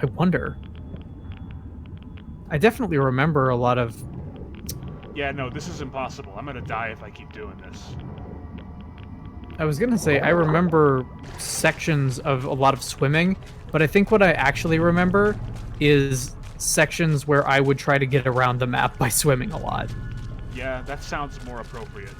I wonder. I definitely remember a lot of... Yeah, no, this is impossible. I'm gonna die if I keep doing this. I was gonna say, I remember sections of a lot of swimming, but I think what I actually remember is sections where I would try to get around the map by swimming a lot. Yeah, that sounds more appropriate.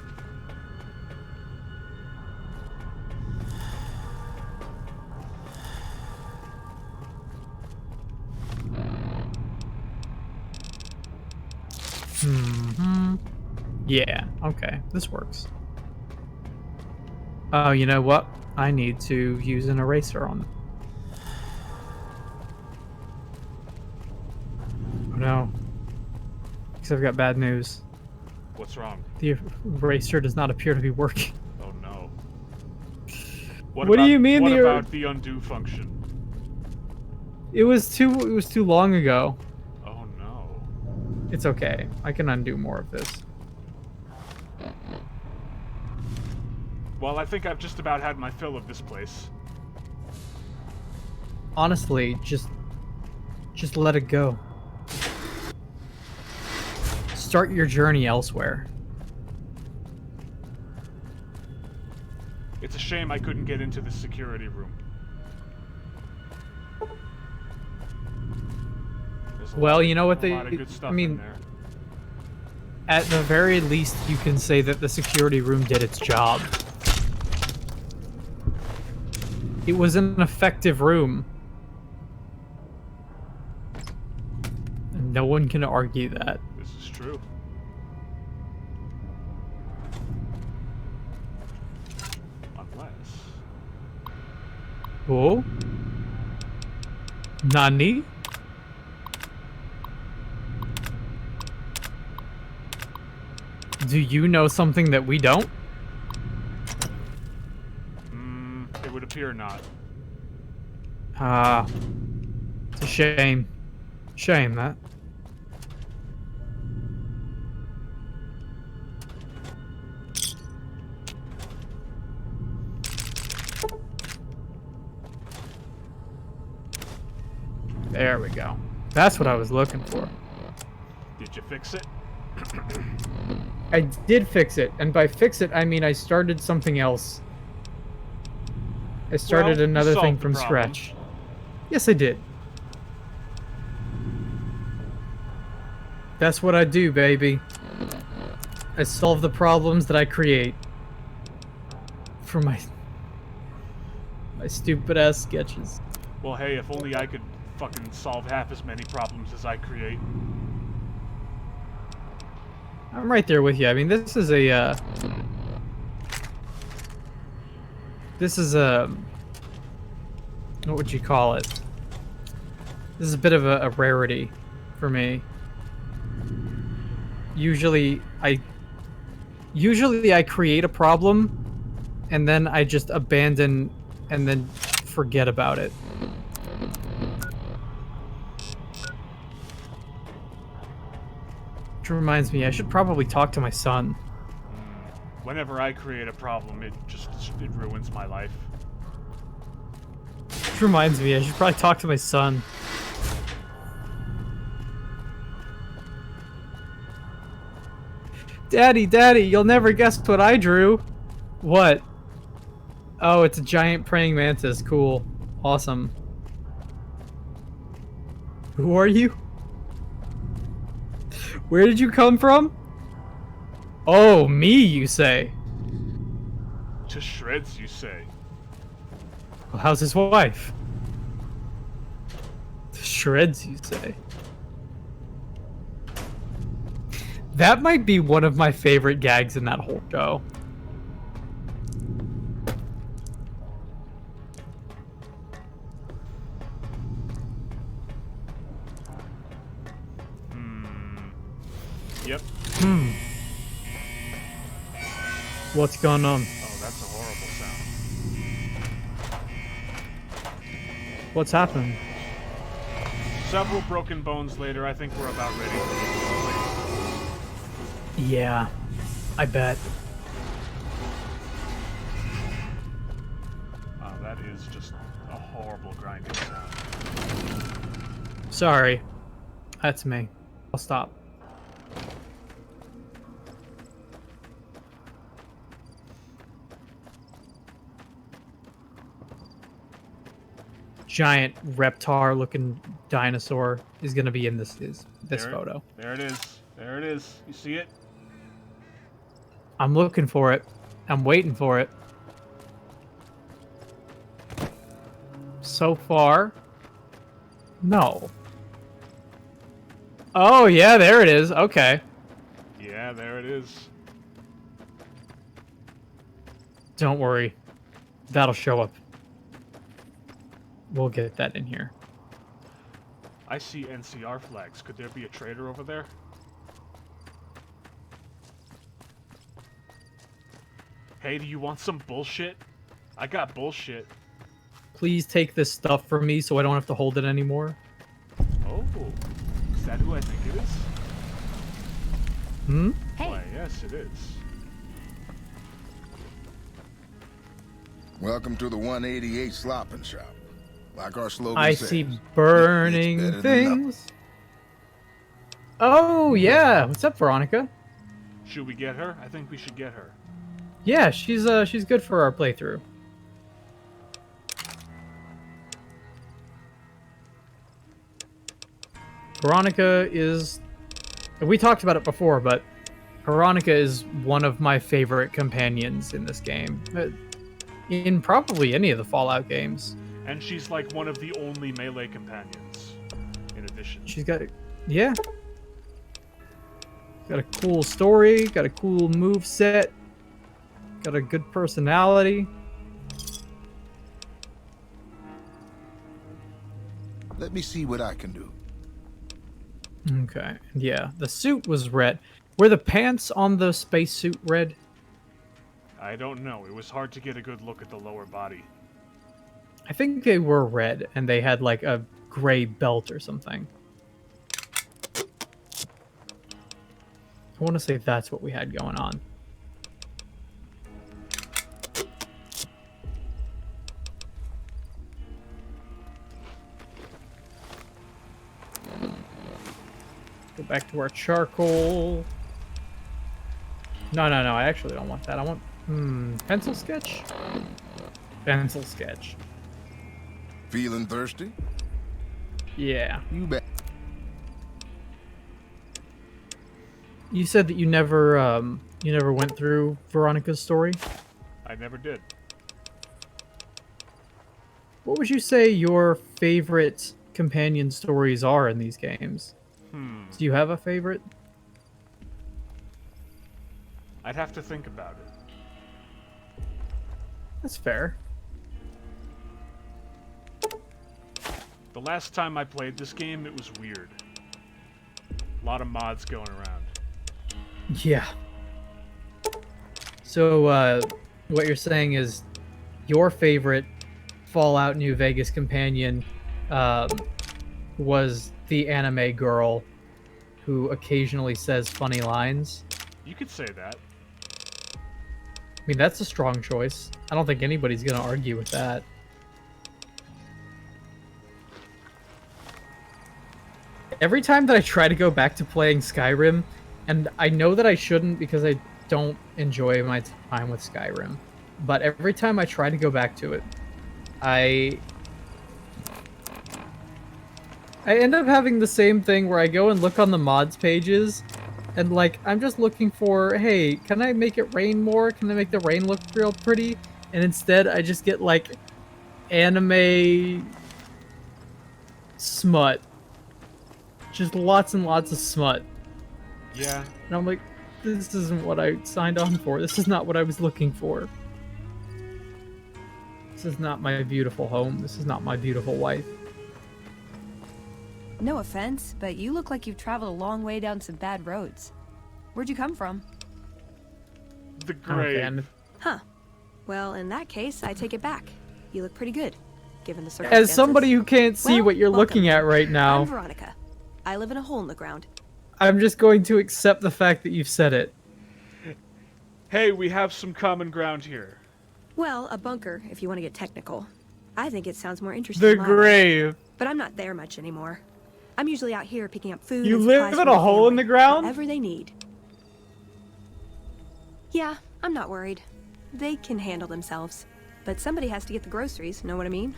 Yeah, okay, this works. Oh, you know what? I need to use an eraser on them. Oh no. Because I've got bad news. What's wrong? The eraser does not appear to be working. Oh no. What do you mean? What about the undo function? It was too long ago. Oh no. It's okay. I can undo more of this. Well, I think I've just about had my fill of this place. Honestly, just let it go. Start your journey elsewhere. It's a shame I couldn't get into the security room. Well, you know what a lot of good stuff in there. At the very least, you can say that the security room did its job. It was an effective room. And no one can argue that. This is true. Unless... Oh? Nani? Do you know something that we don't? It would appear not. Ah. It's a shame. Shame, that. There we go. That's what I was looking for. Did you fix it? I did fix it, and by fix it, I mean I started something else. I started another thing from scratch. Yes, I did. That's what I do, baby. I solve the problems that I create. For my stupid-ass sketches. Well, hey, if only I could fucking solve half as many problems as I create. I'm right there with you. I mean, this is a, what would you call it? This is a bit of a rarity for me. Usually I create a problem and then I just abandon and then forget about it. Which reminds me, I should probably talk to my son. Whenever I create a problem, it ruins my life. Which reminds me, I should probably talk to my son. Daddy, you'll never guess what I drew. What? Oh, it's a giant praying mantis. Cool. Awesome. Who are you? Where did you come from? Oh, me, you say? To shreds, you say? Well, how's his wife? To shreds, you say? That might be one of my favorite gags in that whole show. Yep. What's going on? Oh, that's a horrible sound. What's happened? Several broken bones later, I think we're about ready for this place. Yeah, I bet. That is just a horrible grinding sound. Sorry. That's me. I'll stop. Giant reptar-looking dinosaur is gonna be in this photo. There it is. There it is. You see it? I'm looking for it. I'm waiting for it. So far, no. Oh yeah, there it is. Okay. Yeah, there it is. Don't worry. That'll show up. We'll get that in here. I see NCR flags. Could there be a trader over there? Hey, do you want some bullshit? I got bullshit. Please take this stuff from me so I don't have to hold it anymore. Oh, is that who I think it is? Hmm? Hey. Why, yes, it is. Welcome to the 188 Slopping Shop. Like our slogan I says, see burning it's better than nothing. things. Oh yeah, what's up, Veronica? Should we get her? I think we should get her. Yeah, she's good for our playthrough. Veronica is... We talked about it before, but Veronica is one of my favorite companions in this game. In probably any of the Fallout games. And she's like one of the only melee companions, in addition. She's got... Yeah. Got a cool story, got a cool move set, got a good personality. Let me see what I can do. Okay, yeah, the suit was red. Were the pants on the spacesuit red? I don't know. It was hard to get a good look at the lower body. I think they were red, and they had like a gray belt or something. I want to say that's what we had going on. Go back to our charcoal. No, I actually don't want that. I want pencil sketch. Pencil sketch. Feeling thirsty? Yeah. You bet. You said that you never went through Veronica's story. I never did. What would you say your favorite companion stories are in these games? Do you have a favorite? I'd have to think about it. That's fair. The last time I played this game, it was weird. A lot of mods going around. Yeah. So, what you're saying is your favorite Fallout New Vegas companion was the anime girl who occasionally says funny lines. You could say that. I mean, that's a strong choice. I don't think anybody's going to argue with that. Every time that I try to go back to playing Skyrim, and I know that I shouldn't because I don't enjoy my time with Skyrim, but every time I try to go back to it, I end up having the same thing where I go and look on the mods pages, and like, I'm just looking for, hey, can I make it rain more? Can I make the rain look real pretty? And instead, I just get like anime smut. Just lots and lots of smut. Yeah. And I'm like, this isn't what I signed on for. This is not what I was looking for. This is not my beautiful home. This is not my beautiful wife. No offense, but you look like you've traveled a long way down some bad roads. Where'd you come from? The grave. Okay, Huh. Well, in that case, I take it back. You look pretty good, given the circumstances. as somebody who can't see Well, what you're welcome. looking at right now, I'm Veronica. I live in a hole in the ground. I'm just going to accept the fact that you've said it. Hey, we have some common ground here. Well, a bunker, if you want to get technical. I think it sounds more interesting. The my way. grave. But I'm not there much anymore. I'm usually out here picking up food. You and live supplies in for a my hole in family, the ground? whatever they need. Yeah, I'm not worried. They can handle themselves. But somebody has to get the groceries, know what I mean?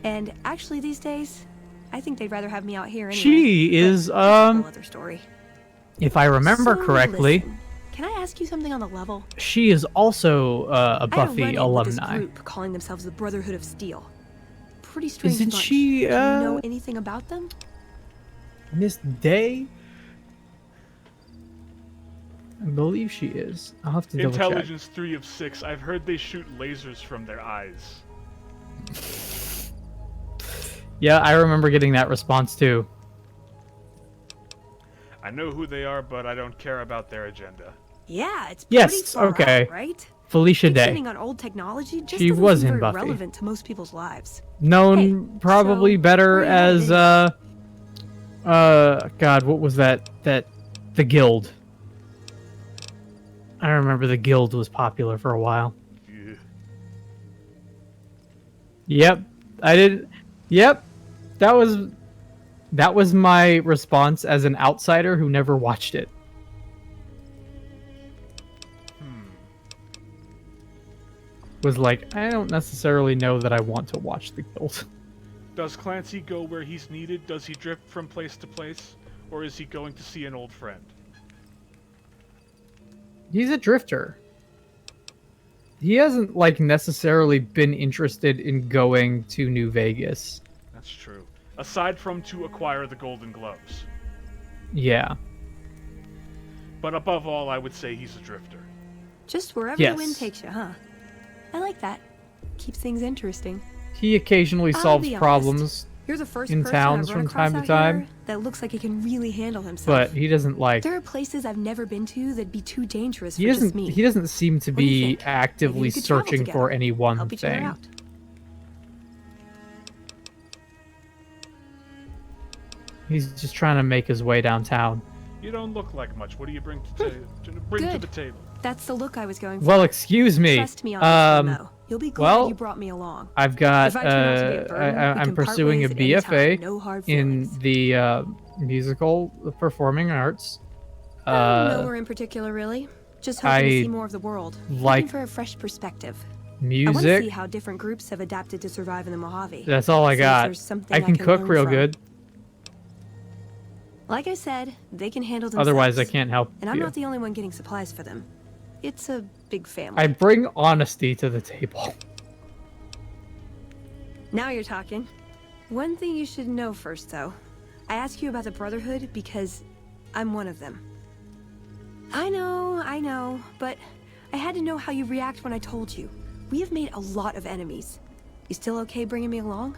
And actually these days, I think they'd rather have me out here anyway. She But is, that's a whole other story. if I remember So correctly, listen, can I ask you something on the level? she is also a I had a Buffy run-in with this alumni. group calling themselves the Brotherhood of Steel. Pretty strange Isn't bunch. she, Do you know anything about them? Miss Day? I believe she is. I'll have to double check. Intelligence 3 of 6. I've heard they shoot lasers from their eyes. Yeah, I remember getting that response too. I know who they are, but I don't care about their agenda. Yeah, it's Yes, pretty far okay. out, right? Felicia Day. Fixating on old technology just She doesn't was seem in very Buffy. relevant to most people's lives. Known Hey, probably so better where are you headed as God, what was that? The Guild. I remember the Guild was popular for a while. Yeah. Yep. I did. Yep. That was my response as an outsider who never watched it. Was like, I don't necessarily know that I want to watch the Guild. Does Clancy go where he's needed? Does he drift from place to place? Or is he going to see an old friend? He's a drifter. He hasn't like necessarily been interested in going to New Vegas. That's true. Aside from to acquire the Golden Gloves. Yeah. But above all, I would say he's a drifter. Just wherever Yes. the wind takes you, huh? I like that. Keeps things interesting. He occasionally I'll solves be honest. problems, You're the first in person towns I've run from time across to out time. here that looks like he can really handle himself. but he doesn't like. There are places I've never been to that'd be too dangerous He for just doesn't. me. He doesn't seem to What do you be think? actively Maybe we could travel searching together. for any one Help each other thing. out. He's just trying to make his way downtown. You don't look like much. What do you bring to bring to Good. the table? That's the look I was going for. Well, excuse me. Trust me on this one, though. You'll be glad well, you brought me along. I've got. If I turn out to be a burden, we I'm can part pursuing a ways at any BFA time. No hard in feelings. the musical performing arts. Nowhere in particular, really. Just hoping to I see more of the world. like Looking for a fresh perspective. I want to see Music. how different groups have adapted to survive in the Mojave. That's all I See if got. there's something I can cook learn real from. good. Like I said, they can handle themselves. Otherwise, I can't help And I'm you. not the only one getting supplies for them. It's a big family. I bring honesty to the table. Now you're talking. One thing you should know first, though. I ask you about the Brotherhood because I'm one of them. I know, but I had to know how you react when I told you. We have made a lot of enemies. You still okay bringing me along?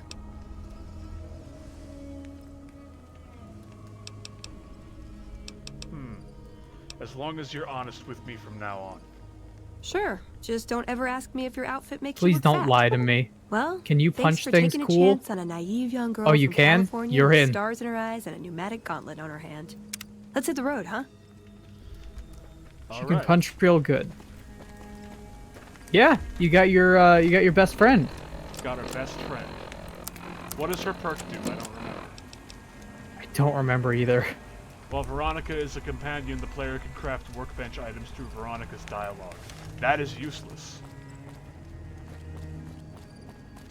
As long as you're honest with me from now on. Sure. Just don't ever ask me if your outfit makes you Please look don't fat. lie to me. Well, Can you thanks punch for things taking cool? a chance on a naive young girl Oh, you from can? California You're with in. stars in her eyes and a pneumatic gauntlet on her hand. Let's hit the road, huh? She can punch real good. Yeah, you got your best friend. Got her best friend. What does her perk do? I don't remember. I don't remember either. While Veronica is a companion, the player can craft workbench items through Veronica's dialogue. That is useless.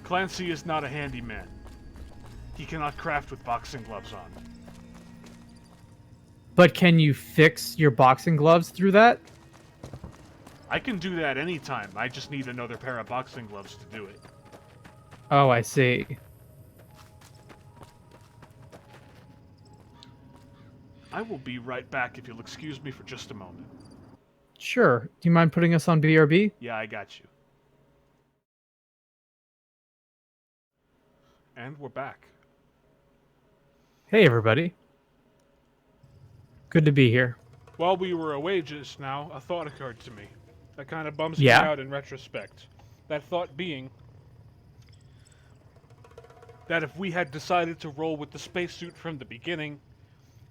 Clancy is not a handyman. He cannot craft with boxing gloves on. But can you fix your boxing gloves through that? I can do that anytime. I just need another pair of boxing gloves to do it. Oh, I see. I will be right back if you'll excuse me for just a moment. Sure. Do you mind putting us on BRB? Yeah, I got you. And we're back. Hey, everybody. Good to be here. While we were away just now, a thought occurred to me. That kind of bums Yeah? me out in retrospect. That thought being that if we had decided to roll with the spacesuit from the beginning,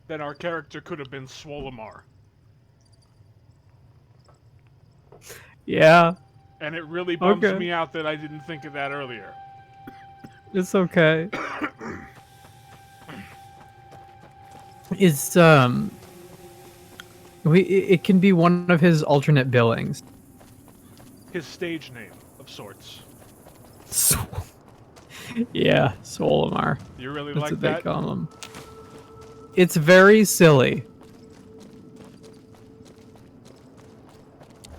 then our character could have been Swolamar. Yeah, And it really bums Okay. me out that I didn't think of that earlier. it's okay. is it can be one of his alternate billings. His stage name of sorts. Yeah, Solimar. You really That's like what that? they call him. It's very silly.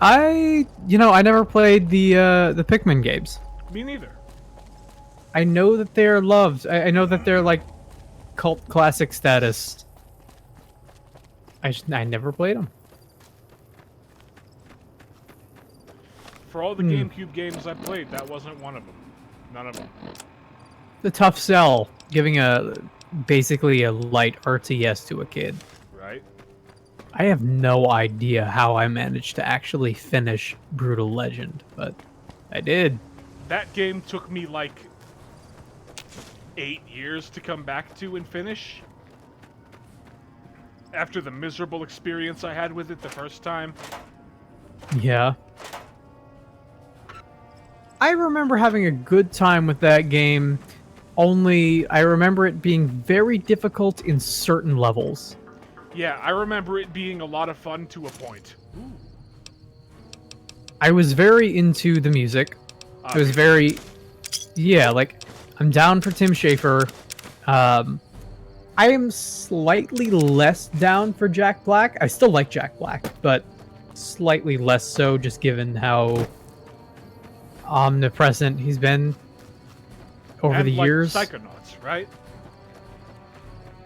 I never played the Pikmin games. Me neither. I know that they're loved. I know that they're like cult classic status. I never played them. For all the GameCube games I played, that wasn't one of them. None of them. The tough sell, giving basically a light RTS to a kid. Right? I have no idea how I managed to actually finish Brutal Legend, but I did. That game took me like 8 years to come back to and finish. After the miserable experience I had with it the first time. Yeah. I remember having a good time with that game, only I remember it being very difficult in certain levels. Yeah, I remember it being a lot of fun to a point. Ooh. I was very into the music. It was very... Yeah, like, I'm down for Tim Schafer. I am slightly less down for Jack Black. I still like Jack Black, but slightly less so, just given how omnipresent he's been over the years. Psychonauts, right?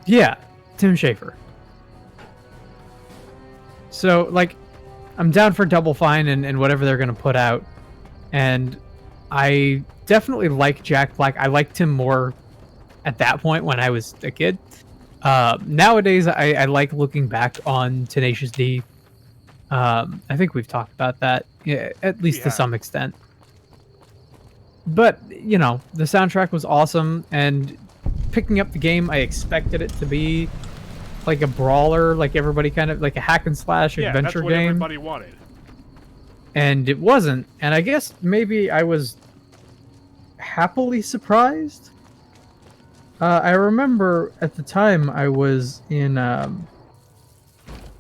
Yeah, Tim Schafer. So, like, I'm down for Double Fine and whatever they're going to put out. And I definitely like Jack Black. I liked him more at that point when I was a kid. Nowadays, I like looking back on Tenacious D. I think we've talked about that, at least to some extent. But, you know, the soundtrack was awesome, and picking up the game, I expected it to be like a brawler, like everybody kind of, like a hack and slash adventure that's what game. Everybody wanted. And it wasn't, and I guess maybe I was happily surprised. I remember at the time I was in, out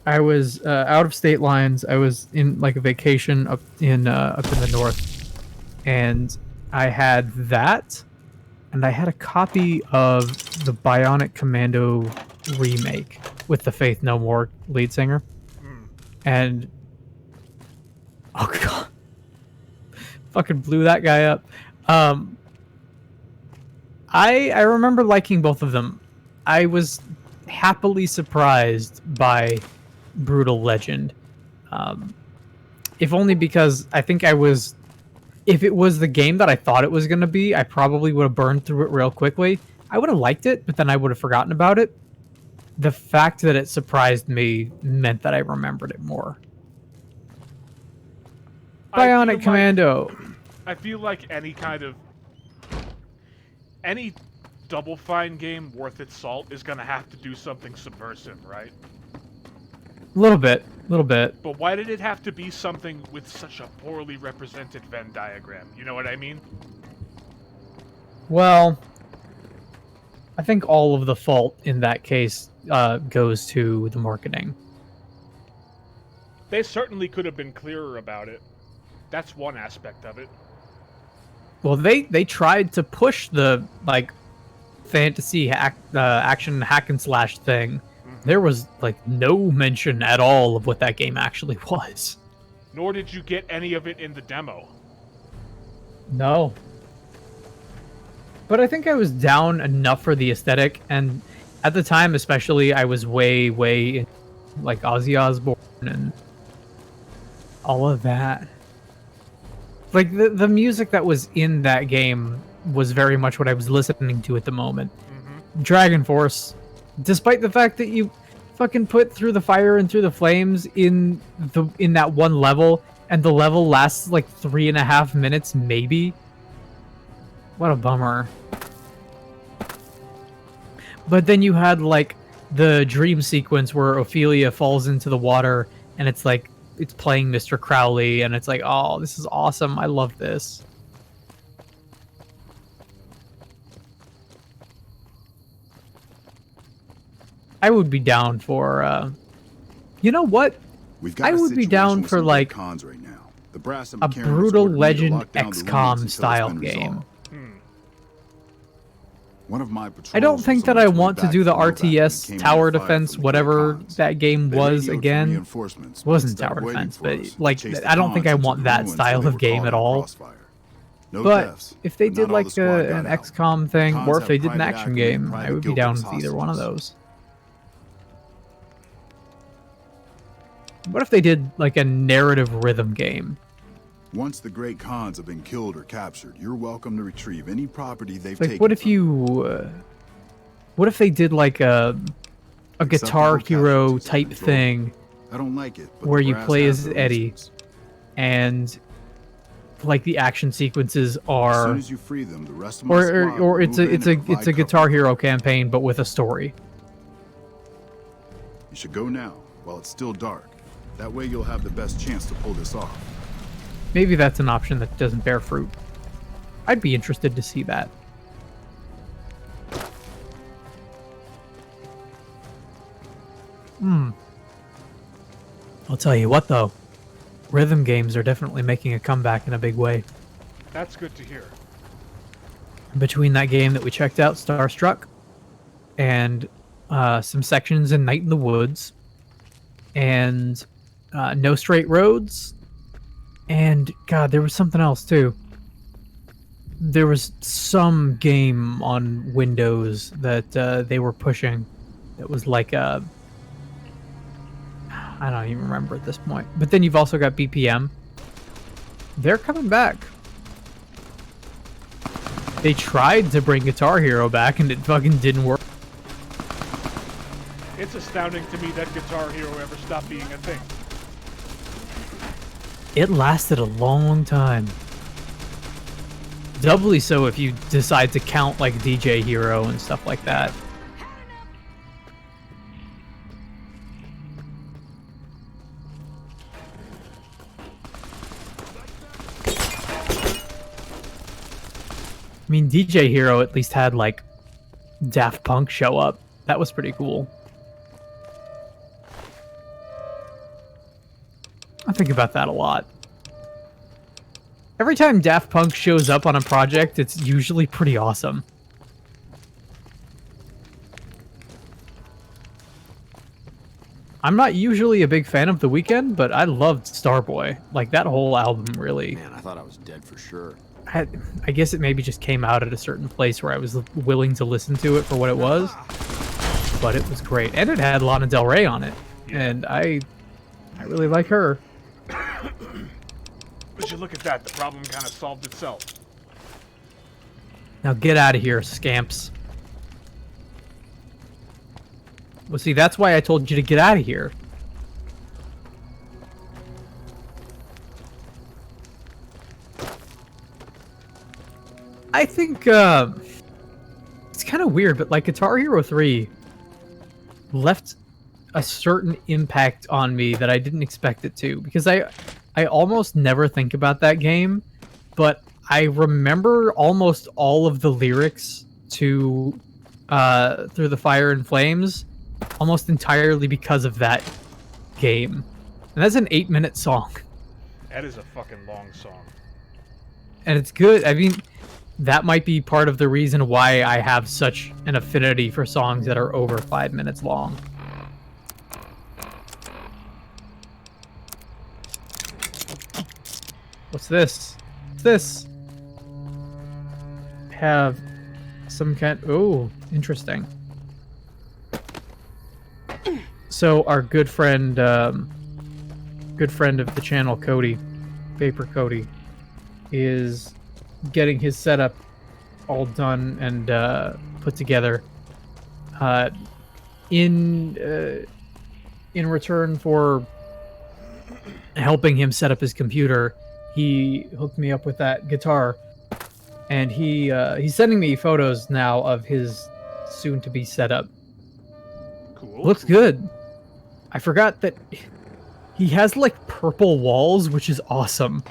of state lines. I was in like a vacation up in the north, and I had that, and I had a copy of the Bionic Commando remake with the Faith No More lead singer, and oh god, fucking blew that guy up. I remember liking both of them. I was happily surprised by Brutal Legend, if only because I think I was. If it was the game that I thought it was going to be, I probably would have burned through it real quickly. I would have liked it, but then I would have forgotten about it. The fact that it surprised me meant that I remembered it more. Bionic Commando. I feel like any Double Fine game worth its salt is going to have to do something subversive, right? A little bit. But why did it have to be something with such a poorly represented Venn diagram? You know what I mean? Well, I think all of the fault in that case goes to the marketing. They certainly could have been clearer about it. That's one aspect of it. Well, they tried to push the like fantasy action hack and slash thing. There was like no mention at all of what that game actually was. Nor did you get any of it in the demo. No. But I think I was down enough for the aesthetic, and at the time especially, I was way in, like Ozzy Osbourne and all of that. Like the music that was in that game was very much what I was listening to at the moment. Dragon Force, despite the fact that you fucking put Through the Fire and Through the Flames in that one level, and the level lasts like 3.5 minutes, maybe. What a bummer. But then you had like the dream sequence where Ophelia falls into the water, and it's like it's playing Mr. Crowley, and it's like, oh, this is awesome. I love this. I would be down for. You know what? We've got I a would be situation down with for some like big cons right now. The brass and a mechanics brutal ordered me to Legend lock down the ruins until XCOM it's style been game. resolved. One of my patrols I don't was think on that I its way want to back do the from Novak when it RTS came tower under fire defense, from the whatever cons. that game They was radioed for again. reinforcements, but Wasn't instead tower of waiting defense, for but us to like chase the I don't think cons I into want the that ruins style where they of were game caught at in all. crossfire. No But deaths, if they but did not all the like squad an got out. XCOM thing, Cons or if have they did an private action acme and game, I private would be guild down as with either one of hostages. those. What if they did like a narrative rhythm game? Once the great cons have been killed or captured, you're welcome to retrieve any property they've Like, taken. what if from you. what if they did like a Guitar Acceptable Hero casualties, type Control. thing I don't like it, but where the you brass play have as their Eddie, reasons. and like the action sequences As are, soon as you free them, the rest of my or squad will it's move in it's and a provide Guitar cover. Hero campaign but with a story. You should go now, while it's still dark. That way you'll have the best chance to pull this off. Maybe that's an option that doesn't bear fruit. I'd be interested to see that. I'll tell you what though, rhythm games are definitely making a comeback in a big way. That's good to hear. Between that game that we checked out, Starstruck, and some sections in Night in the Woods, and No Straight Roads, and God, there was something else too. There was some game on Windows that they were pushing that was like a... I don't even remember at this point. But then you've also got BPM. They're coming back. They tried to bring Guitar Hero back and it fucking didn't work. It's astounding to me that Guitar Hero ever stopped being a thing. It lasted a long time. Doubly so if you decide to count like DJ Hero and stuff like that. I mean, DJ Hero at least had like Daft Punk show up. That was pretty cool. I think about that a lot. Every time Daft Punk shows up on a project, it's usually pretty awesome. I'm not usually a big fan of The Weeknd, but I loved Starboy. Like, that whole album really... Man, I thought I was dead for sure. I guess it maybe just came out at a certain place where I was willing to listen to it for what it was. But it was great. And it had Lana Del Rey on it. And I really like her. But you look at that, the problem kind of solved itself. Now get out of here, scamps. Well, see, that's why I told you to get out of here. I think, it's kind of weird, but like Guitar Hero 3 left a certain impact on me that I didn't expect it to, because I almost never think about that game, but I remember almost all of the lyrics to Through the Fire and Flames almost entirely because of that game. And that's an 8-minute song. That is a fucking long song. And it's good. I mean, that might be part of the reason why I have such an affinity for songs that are over 5 minutes long. What's this? What's this? Have some kind... Oh, interesting. So our good friend of the channel, Cody, Vapor Cody, is getting his setup all done and put together. In return for helping him set up his computer, he hooked me up with that guitar, and he's sending me photos now of his soon-to-be setup. Cool. Looks good. I forgot that he has like purple walls, which is awesome.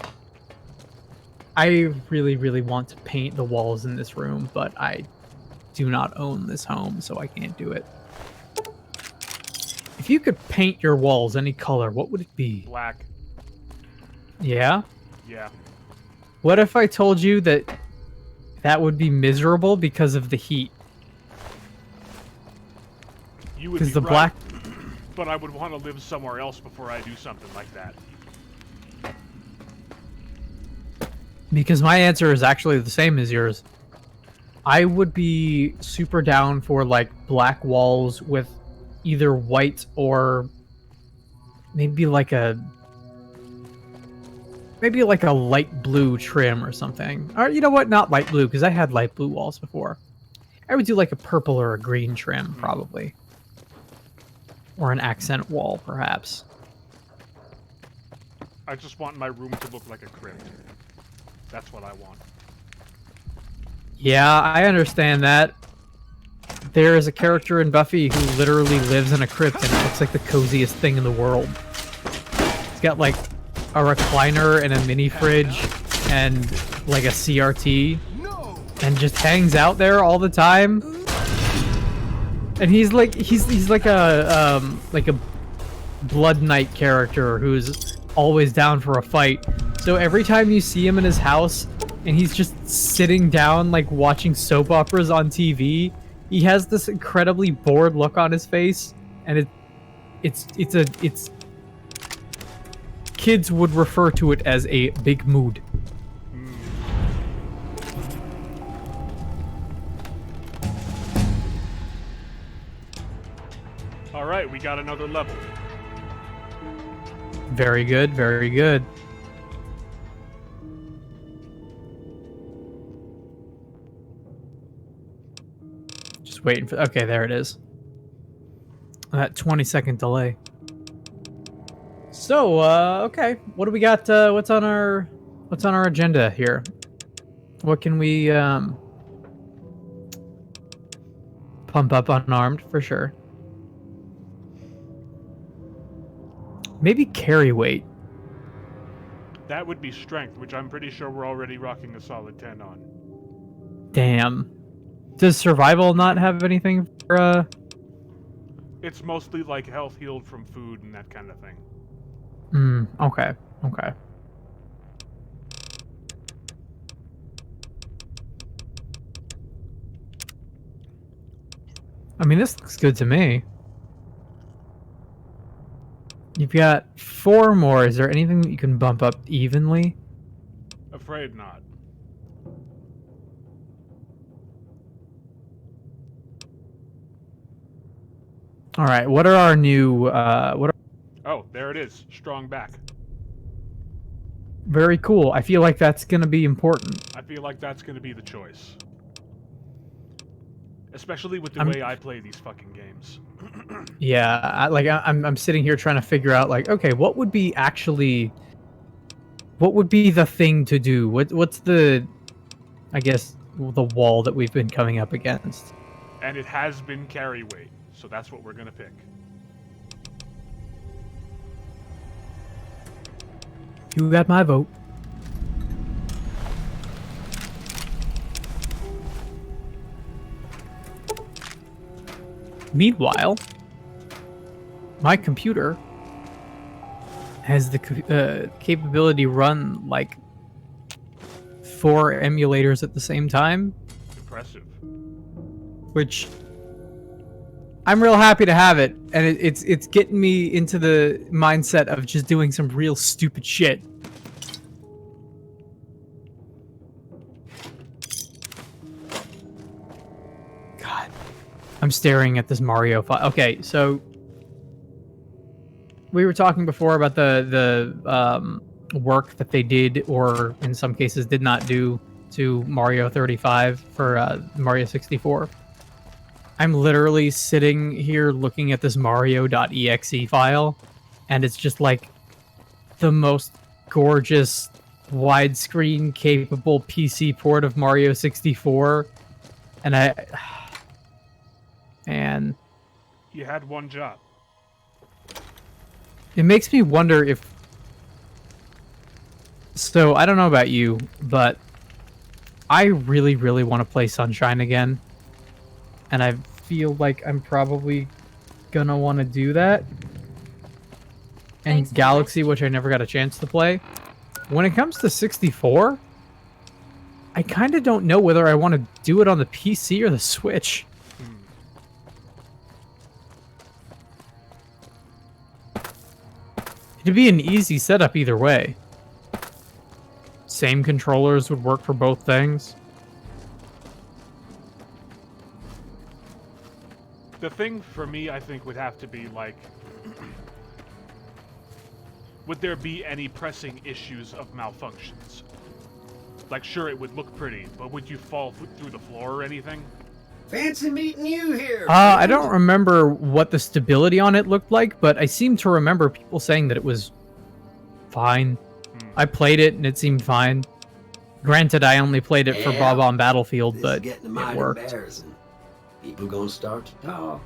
I really, really want to paint the walls in this room, but I do not own this home, so I can't do it. If you could paint your walls any color, what would it be? Black. Yeah? Yeah. What if I told you that that would be miserable because of the heat? You would Because be the right, black... but I would want to live somewhere else before I do something like that. Because my answer is actually the same as yours. I would be super down for, like, black walls with either white or maybe like a light blue trim or something. Or you know what? Not light blue, because I had light blue walls before. I would do like a purple or a green trim, probably. Or an accent wall, perhaps. I just want my room to look like a crypt. That's what I want. Yeah, I understand that. There is a character in Buffy who literally lives in a crypt and it looks like the coziest thing in the world. It's got like a recliner and a mini fridge and like a CRT and just hangs out there all the time. And he's like a Blood Knight character who's always down for a fight. So every time you see him in his house and he's just sitting down like watching soap operas on TV, he has this incredibly bored look on his face, and it's kids would refer to it as a big mood. All right, we got another level. Very good, very good. Just waiting for... Okay, there it is. That 20-second delay. So, okay. What do we got? What's on our agenda here? What can we pump up unarmed for sure? Maybe carry weight. That would be strength, which I'm pretty sure we're already rocking a solid 10 on. Damn. Does survival not have anything for It's mostly like health healed from food and that kind of thing. Okay. Okay. I mean, this looks good to me. You've got 4 more. Is there anything that you can bump up evenly? Afraid not. All right. What are our new? Oh, there it is. Strong back. Very cool. I feel like that's gonna be important. I feel like that's going to be the choice. Especially with the way I play these fucking games. Yeah, I'm sitting here trying to figure out like, okay, what would be the thing to do? What's the, I guess, the wall that we've been coming up against? And it has been carry weight, so that's what we're gonna pick. You got my vote. Meanwhile, my computer has the capability to run like 4 emulators at the same time. Impressive. Which I'm real happy to have it, and it's getting me into the mindset of just doing some real stupid shit. God, I'm staring at this Mario file. Okay, so we were talking before about the work that they did, or in some cases did not do, to Mario 35 for Mario 64. I'm literally sitting here looking at this Mario.exe file, and it's just like the most gorgeous widescreen capable PC port of Mario 64. And You had one job. it makes me wonder if... So, I don't know about you, but I really, really want to play Sunshine again. And I feel like I'm probably gonna want to do that. And Thanks, Galaxy, which I never got a chance to play. When it comes to 64, I kind of don't know whether I want to do it on the PC or the Switch. It'd be an easy setup either way. Same controllers would work for both things. The thing for me, I think, would have to be like, would there be any pressing issues of malfunctions? Like, sure, it would look pretty, but would you fall through the floor or anything? Fancy meeting you here. I don't remember what the stability on it looked like, but I seem to remember people saying that it was fine. I played it and it seemed fine. Granted, I only played it for Bob on Battlefield, This but is getting it mighty worked. embarrassing. People gonna start to talk.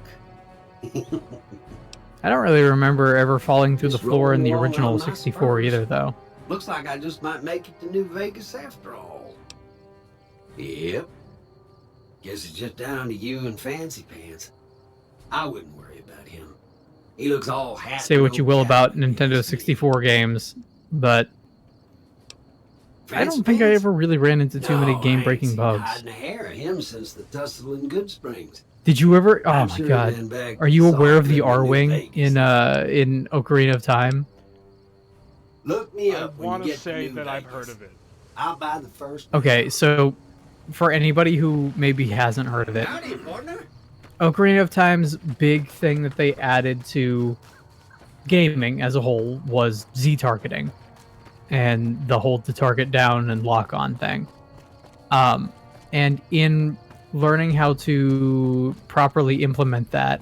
I don't really remember ever falling through the Just floor in the rolling original along my 64 Spurs. either, though. Looks like I just might make it to New Vegas after all. Yep. Guess it's just down to you and Fancy Pants. I wouldn't worry about him. He looks all happy. Say what you will about Nintendo 64 games, but I don't think I ever really ran into too many game-breaking bugs. Hiding a hair of him since the tussle in Good Springs. Did you ever? Oh I'm my sure god! then back Are you aware of the soft living in R-wing Vegas. in Ocarina of Time? Look me I up when want you to get say New that I've Vegas. heard of it. I'll buy the first. Okay, so for anybody who maybe hasn't heard of it, Howdy, partner. Ocarina of Time's big thing that they added to gaming as a whole was Z-targeting and the hold to target down and lock on thing. And in learning how to properly implement that,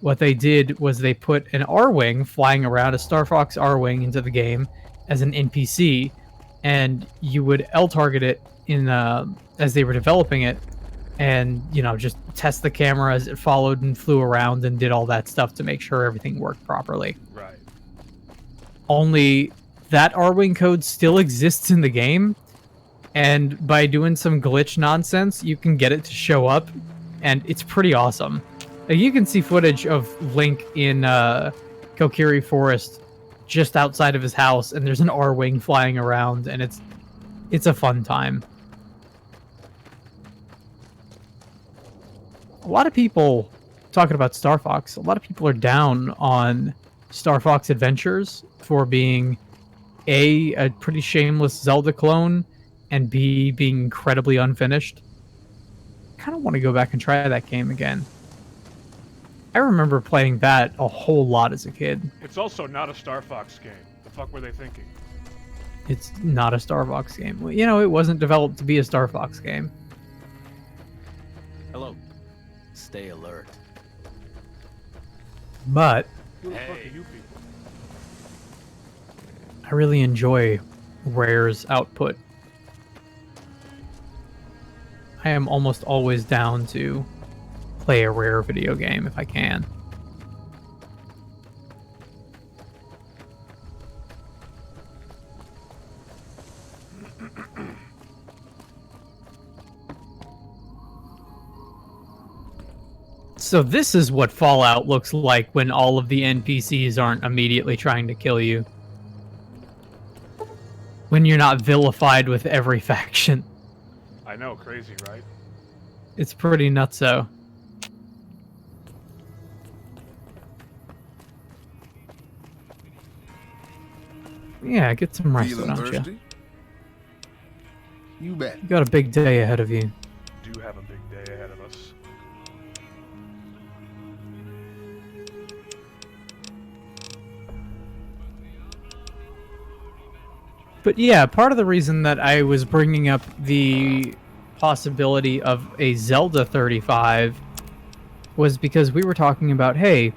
what they did was they put an R-Wing flying around, a Star Fox R-Wing, into the game as an NPC, and you would L-target it in as they were developing it, and just test the camera as it followed and flew around and did all that stuff to make sure everything worked properly. Right. Only that R-Wing code still exists in the game, and by doing some glitch nonsense, you can get it to show up, and it's pretty awesome. Like, you can see footage of Link in Kokiri Forest just outside of his house, and there's an R-Wing flying around, and it's a fun time. A lot of people, talking about Star Fox, a lot of people are down on Star Fox Adventures for being a pretty shameless Zelda clone, and B, being incredibly unfinished. I kind of want to go back and try that game again. I remember playing that a whole lot as a kid. It's also not a Star Fox game. The fuck were they thinking? It's not a Star Fox game. Well, it wasn't developed to be a Star Fox game. Hello. Stay alert. But Who the fuck are you people? I really enjoy Rare's output. I am almost always down to play a Rare video game if I can. So this is what Fallout looks like when all of the NPCs aren't immediately trying to kill you. When you're not vilified with every faction. I know, crazy, right? It's pretty nutso. Yeah, get some rest, Feeling don't you? thirsty? You bet. You got a big day ahead of you. Do have a big day ahead of us. But yeah, part of the reason that I was bringing up the possibility of a Zelda 35 was because we were talking about, hey,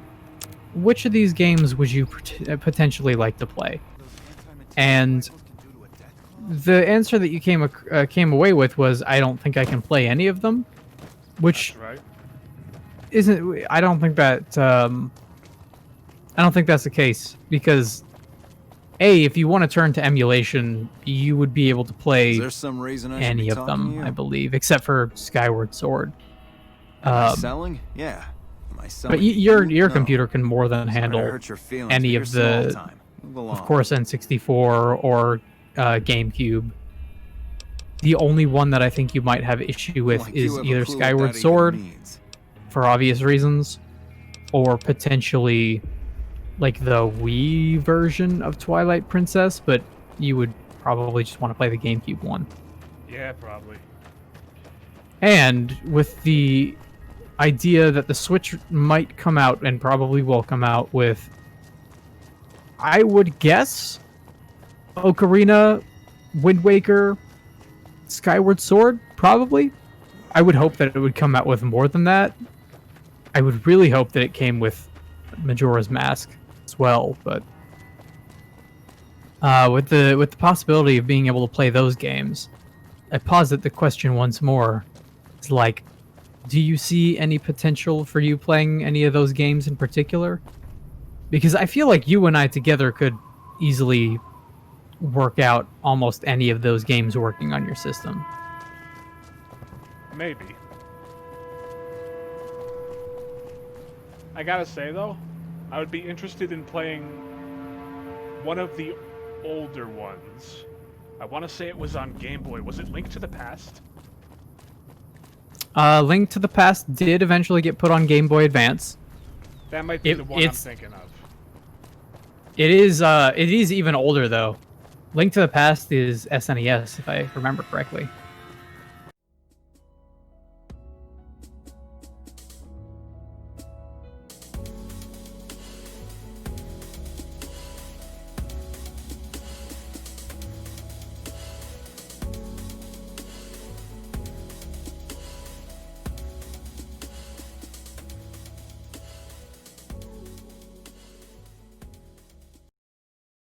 which of these games would you potentially like to play? And the answer that you came away with was, I don't think I can play any of them, which That's right. isn't. I don't think that. I don't think that's the case, because if you want to turn to emulation, you would be able to play Is there some reason I should any be of talking to them, you? I believe, except for Skyward Sword. Am I selling? Yeah. My son But would- your No. computer can more than Sorry to handle hurt your feelings, any but of you're the, small time. Move of along. course, N64 or GameCube. The only one that I think you might have issue with Like you is have a either clue what Skyward that even Sword, means. for obvious reasons, or potentially like the Wii version of Twilight Princess, but you would probably just want to play the GameCube one. Yeah, probably. And with the idea that the Switch might come out, and probably will come out with, I would guess, Ocarina, Wind Waker, Skyward Sword, probably. I would hope that it would come out with more than that. I would really hope that it came with Majora's Mask as well, but with the possibility of being able to play those games, I posit the question once more. It's like, do you see any potential for you playing any of those games in particular? Because I feel like you and I together could easily work out almost any of those games working on your system. Maybe. I gotta say though, I would be interested in playing one of the older ones. I want to say it was on Game Boy. Was it Link to the Past? Link to the Past did eventually get put on Game Boy Advance. That might be the one I'm thinking of. It is even older though. Link to the Past is SNES, if I remember correctly.